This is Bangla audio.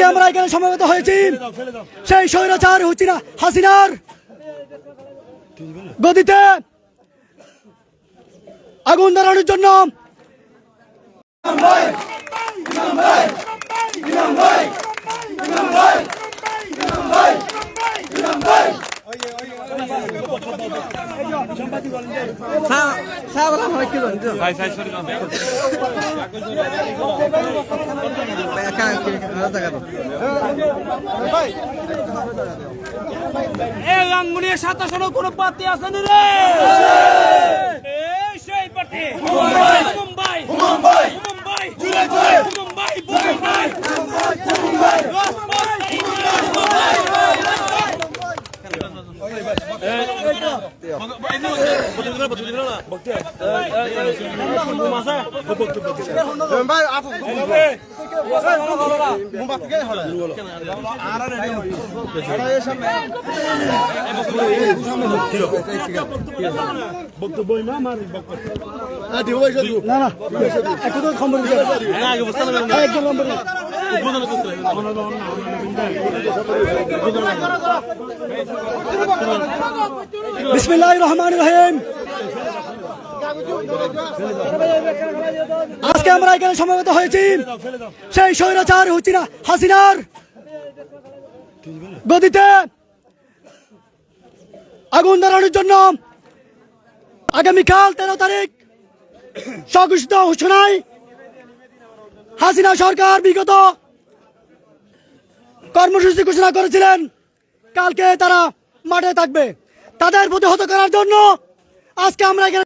আমরা এখানে সমবেত হয়েছি সেই স্বৈরাচার হাসিনার গদিতে আগুন ধরানোর জন্য। রাঙ্গুনিয়া 27 কোন প্রার্থী আছেন রে? সেই প্রার্থী মুম্বাই মুম্বাই মুম্বাই মুম্বাই বিসমিল্লাহির রহমানির রহিম। আজকে আমরা এখানে সমবেত হয়েছি সেই স্বৈরাচার হাসিনার গদিতে আগুন ধরানোর জন্য। আগামীকাল 13 তারিখ স্বঘোষিত ঘোষণায় হাসিনা সরকার বিগত কর্মসূচি ঘোষণা করেছিলেন, কালকে তারা মাঠে থাকবে। তাদের প্রতিহত করার জন্য আজকে আমরা এখানে